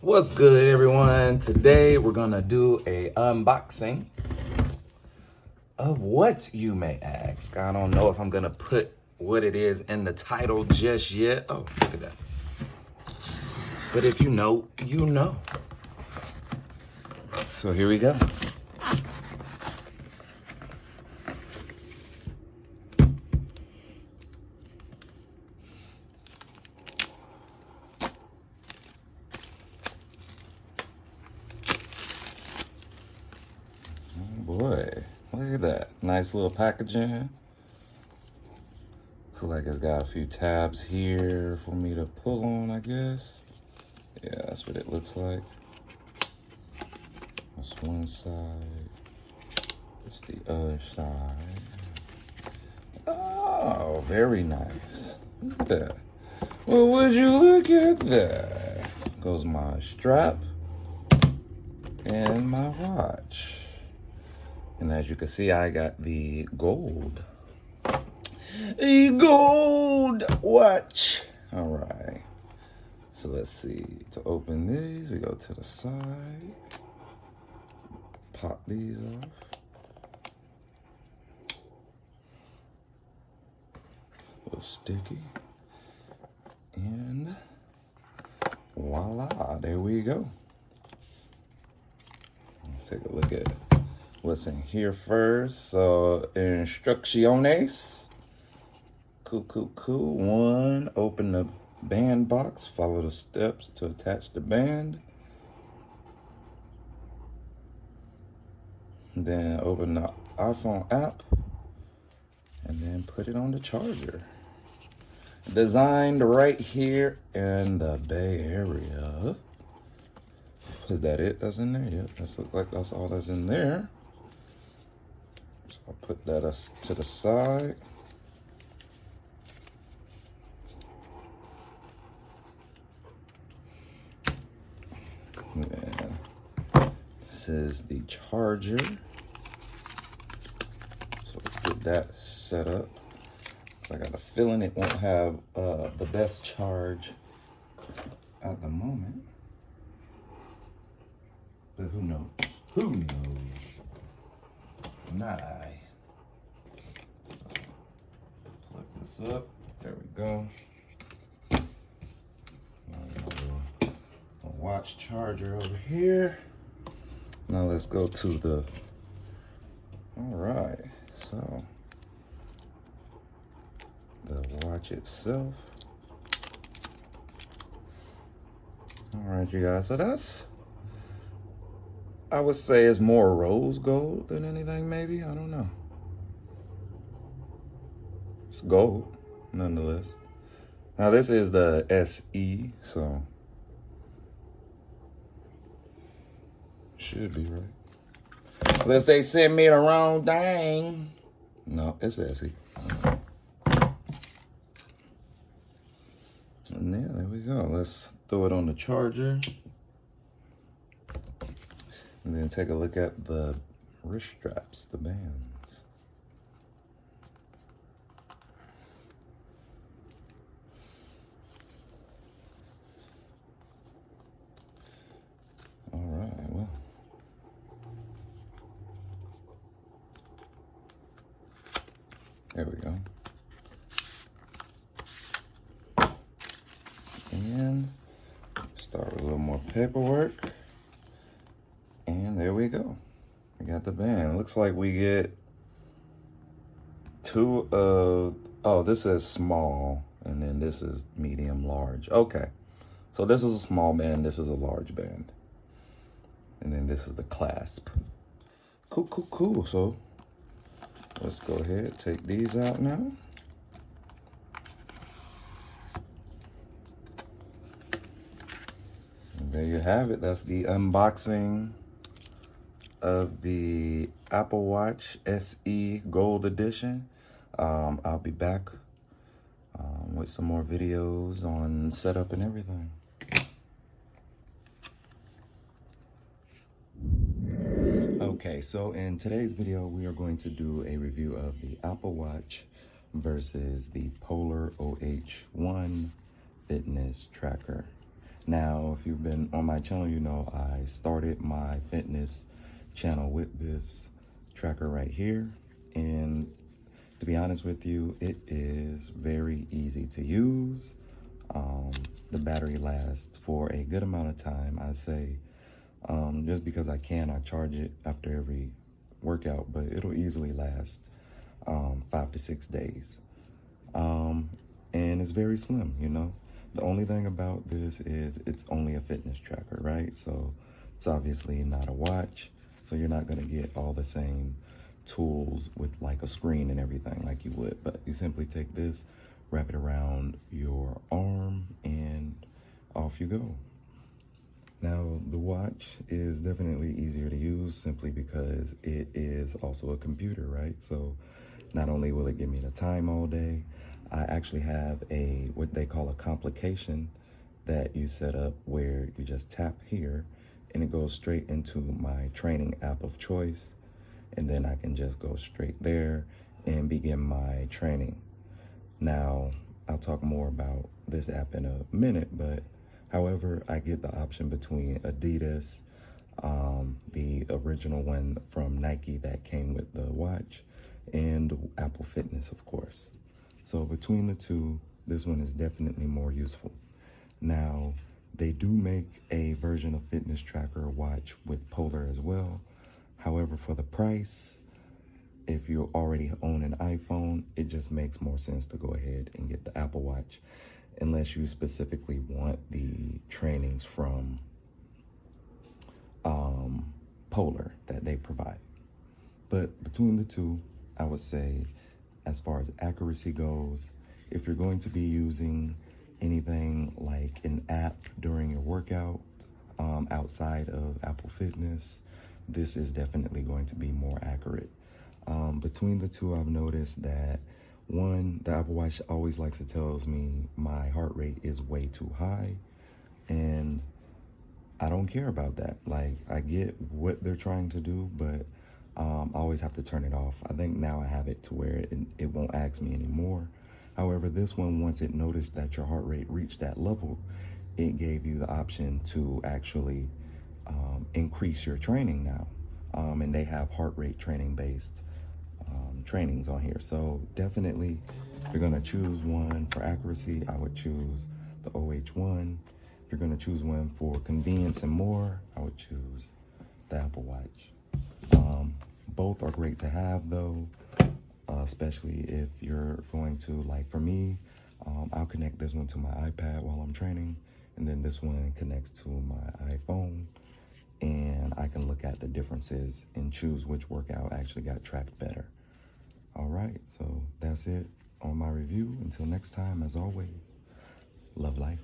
What's good, everyone? Today we're gonna do a unboxing of what, you may ask. I don't know if I'm gonna put what it is in the title just yet. Oh, look at that. But if you know, you know. So here we go. Boy, look at that. Nice little packaging. Looks like it's got a few tabs here for me to pull on, I guess. Yeah, that's what it looks like. That's one side. That's the other side. Oh, very nice. Look at that. Well, would you look at that? Goes my strap and my watch. And as you can see, I got the gold watch. All right. So let's see. To open these, we go to the side. Pop these off. A little sticky. And voila, there we go. Let's take a look at what's in here first. So, instrucciones. Cool. One, open the band box. Follow the steps to attach the band. Then open the iPhone app. And then put it on the charger. Designed right here in the Bay Area. Is that it that's in there? Yep, that looks like that's all that's in there. So I'll put that to the side. And this is the charger. So let's get that set up. I got a feeling it won't have the best charge at the moment. But who knows? Who knows? Not I. Flip this up. There we go. A watch charger over here. Now let's go to the. All right. So the watch itself. All right, you guys. So that's. I would say it's more rose gold than anything, maybe. I don't know. It's gold, nonetheless. Now, this is the SE, so should be right. Unless they send me the wrong thing. No, it's SE. And there we go. Let's throw it on the charger. And then take a look at the wrist straps, the bands. All right, well. There we go. And start with a little more paperwork. And there we go. We got the band. Looks like we get two of, oh, this is small, and then this is medium, large. Okay. So this is a small band, this is a large band. And then this is the clasp. Cool. So let's go ahead, take these out now. And there you have it. That's the unboxing of the Apple Watch SE Gold Edition. I'll be back with some more videos on setup and everything. Okay, so in today's video, we are going to do a review of the Apple Watch versus the Polar OH-1 fitness tracker. Now, if you've been on my channel, you know I started my fitness channel with this tracker right here. And to be honest with you, it is very easy to use. The battery lasts for a good amount of time. I say, just because I charge it after every workout, but it'll easily last 5 to 6 days. And it's very slim, you know. The only thing about this is it's only a fitness tracker, right? So it's obviously not a watch, so you're not gonna get all the same tools with like a screen and everything like you would, but you simply take this, wrap it around your arm, and off you go. Now, the watch is definitely easier to use simply because it is also a computer, right? So not only will it give me the time all day, I actually have what they call a complication that you set up where you just tap here and it goes straight into my training app of choice. And then I can just go straight there and begin my training. Now, I'll talk more about this app in a minute, but however, I get the option between Adidas, the original one from Nike that came with the watch, and Apple Fitness, of course. So between the two, this one is definitely more useful. Now, they do make a version of fitness tracker watch with Polar as well. However, for the price, if you already own an iPhone, it just makes more sense to go ahead and get the Apple Watch, unless you specifically want the trainings from Polar that they provide. But between the two, I would say, as far as accuracy goes, if you're going to be using anything like an app during your workout outside of Apple Fitness, this is definitely going to be more accurate. Between the two, I've noticed that one, the Apple Watch always likes to tell me my heart rate is way too high, and I don't care about that. Like, I get what they're trying to do, but I always have to turn it off. I think now I have it to where it won't ask me anymore. However, this one, once it noticed that your heart rate reached that level, it gave you the option to actually increase your training now. And they have heart rate training based trainings on here. So definitely, if you're gonna choose one for accuracy, I would choose the OH-1. If you're gonna choose one for convenience and more, I would choose the Apple Watch. Both are great to have though, especially if you're going to, like for me, I'll connect this one to my iPad while I'm training, and then this one connects to my iPhone, and I can look at the differences and choose which workout actually got tracked better. All right, so that's it on my review. Until next time, as always, love life.